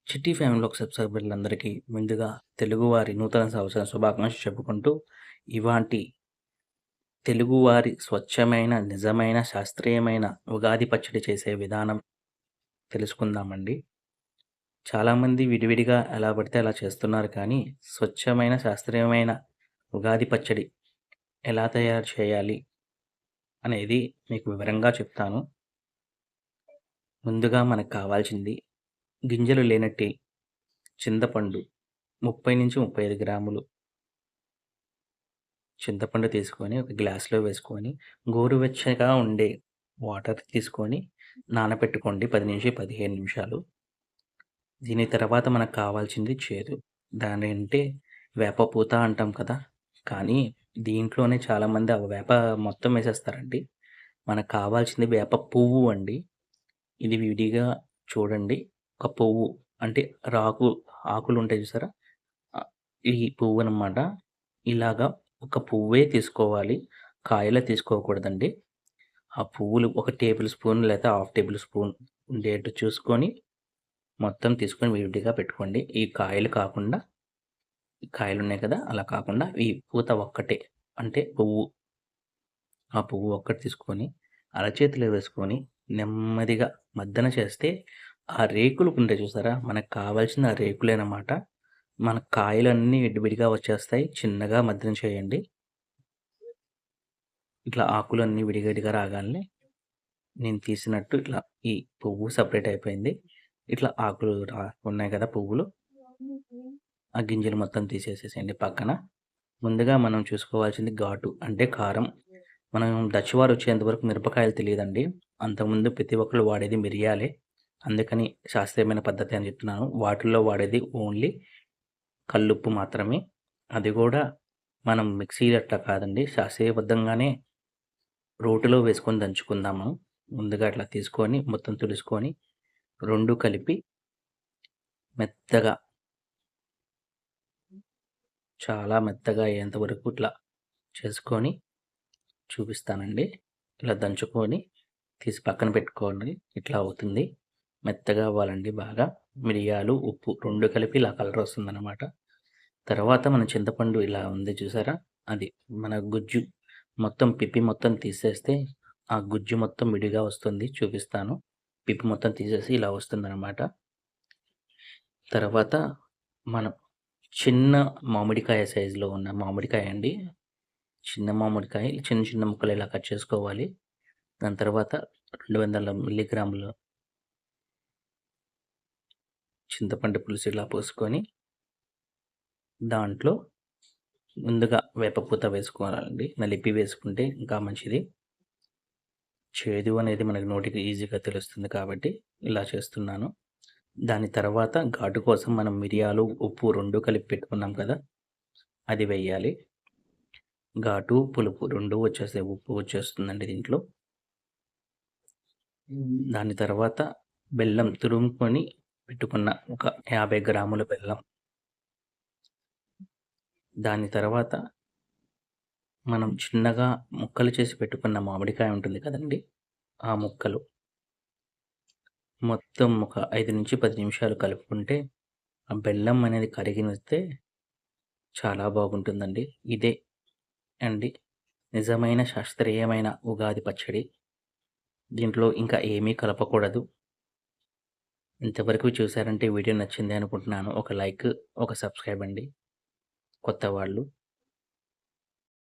చిట్టి ఫ్యామిలీలోకి సబ్‌స్క్రైబర్లందరికీ ముందుగా తెలుగువారి నూతన సంవత్సర శుభాకాంక్షలు చెప్పుకుంటూ, ఇవాంటి తెలుగువారి స్వచ్ఛమైన, నిజమైన, శాస్త్రీయమైన ఉగాది పచ్చడి చేసే విధానం తెలుసుకుందామండి. చాలామంది విడివిడిగా ఎలా పడితే అలా చేస్తున్నారు కానీ, స్వచ్ఛమైన, శాస్త్రీయమైన ఉగాది పచ్చడి ఎలా తయారు చేయాలి అనేది మీకు వివరంగా చెప్తాను. ముందుగా మనకు కావాల్సింది గింజలు లేనట్టి చింతపండు 30-35 గ్రాములు చింతపండు తీసుకొని ఒక గ్లాస్‌లో వేసుకొని, గోరువెచ్చగా ఉండే వాటర్ తీసుకొని నానబెట్టుకోండి 10-15 నిమిషాలు. దీని తర్వాత మనకు కావాల్సింది చేదు. దానంటే వేప పూత అంటాం కదా! కానీ దీంట్లోనే చాలామంది ఆ వేప మొత్తం వేసేస్తారండి. మనకు కావాల్సింది వేప పువ్వు అండి. ఇది విడిగా చూడండి. ఒక పువ్వు అంటే రాకు ఆకులుంటాయి చూసారా? ఆహ్, ఈ పువ్వనమాట. ఇలాగా ఒక పువ్వే తీసుకోవాలి. కాయలే తీసుకోకూడదండి. ఆ పువ్వులు ఒక టేబుల్ స్పూన్ లేదా హాఫ్ టేబుల్ స్పూన్ ఉండేట్టు చూసుకొని, మొత్తం తీసుకొని విడిగా పెట్టుకోండి. ఈ కాయలు కాకుండా కాయలున్నాయి కదా! అలా కాకుండా ఈ పూత ఒక్కటే అంటే పువ్వు. ఆ పువ్వు ఒక్కటి తీసుకొని అరచేతిలో వేసుకొని నెమ్మదిగా మద్దన చేస్తే ఆ రేకులు ఉంటాయి చూసారా? మనకు కావాల్సిన ఆ రేకులేనమాట. మన కాయలన్నీ విడివిడిగా వచ్చేస్తాయి. చిన్నగా మద్దన చేయండి. ఇట్లా ఆకులన్నీ విడివిడిగా రాగాల్నే నేను తీసినట్టు ఇట్లా ఈ పువ్వు సెపరేట్ అయిపోయింది. ఇట్లా ఆకులు ఉన్నాయి కదా పువ్వులు, ఆ గింజలు మొత్తం తీసేసేసేయండి పక్కన. ముందుగా మనం చూసుకోవాల్సింది ఘాటు అంటే కారం. మనం డచ్‌వారు వచ్చేంత వరకు మిరపకాయలు తెలీదండి. అంతకుముందు ప్రతి ఒక్కళ్ళు వాడేది మిరియాలే. అందుకని శాస్త్రీయమైన పద్ధతి అని చెప్తున్నాను. వాటిల్లో వాడేది ఓన్లీ కల్లుప్పు మాత్రమే. అది గూడా మనం మిక్సీ అట్లా కాదండి. శాస్త్రీయబద్ధంగానే రోటిలో వేసుకొని దంచుకుందాము. ముందుగా అట్లా తీసుకొని మొత్తం తుడుసుకొని 2 కలిపి మెత్తగా, చాలా మెత్తగా అయ్యేంత వరకు ఇట్లా చేసుకొని చూపిస్తానండి. ఇలా దంచుకొని తీసి పక్కన పెట్టుకోండి. ఇట్లా అవుతుంది. మెత్తగా అవ్వాలండి బాగా. మిరియాలు, ఉప్పు 2 కలిపి ఇలా కలర్ వస్తుందనమాట. తర్వాత మన చింతపండు ఇలా ఉంది చూసారా? అది మన గుజ్జు మొత్తం పిప్పి మొత్తం తీసేస్తే ఆ గుజ్జు మొత్తం విడిగా వస్తుంది. చూపిస్తాను. పిప్పి మొత్తం తీసేసి ఇలా వస్తుందనమాట. తర్వాత మనం చిన్న మామిడికాయ సైజులో ఉన్న మామిడికాయ అండి. చిన్న మామిడికాయ చిన్న చిన్న ముక్కలు ఇలా కట్ చేసుకోవాలి. దాని తర్వాత 200 మిల్లీగ్రాముల చింతపండు పులుసు ఇలా పోసుకొని, దాంట్లో ముందుగా వేపపూత వేసుకోవాలండి. నలిపి వేసుకుంటే ఇంకా మంచిది. చేదు అనేది మనకి నోటికి ఈజీగా తెలుస్తుంది కాబట్టి ఇలా చేస్తున్నాను. దాని తర్వాత ఘాటు కోసం మనం మిరియాలు, ఉప్పు 2 కలిపి పెట్టుకున్నాం కదా! అది వెయ్యాలి. ఘాటు, పులుపు 2 వచ్చేస్తాయి. ఉప్పు వచ్చేస్తుందండి దీంట్లో. దాని తర్వాత బెల్లం తురుముకొని పెట్టుకున్న ఒక 50 గ్రాముల బెల్లం. దాని తర్వాత మనం చిన్నగా ముక్కలు చేసి పెట్టుకున్న మామిడికాయ ఉంటుంది కదండీ! ఆ ముక్కలు మొత్తం ఒక 5-10 నిమిషాలు కలుపుకుంటే, ఆ బెల్లం అనేది కరిగినిస్తే చాలా బాగుంటుందండి. ఇదే అండి నిజమైన శాస్త్రీయమైన ఉగాది పచ్చడి. దీంట్లో ఇంకా ఏమీ కలపకూడదు. ఇంతవరకు చూసారంటే వీడియో నచ్చింది అనుకుంటున్నాను. ఒక లైక్, ఒక సబ్స్క్రైబ్ అండి కొత్తవాళ్ళు.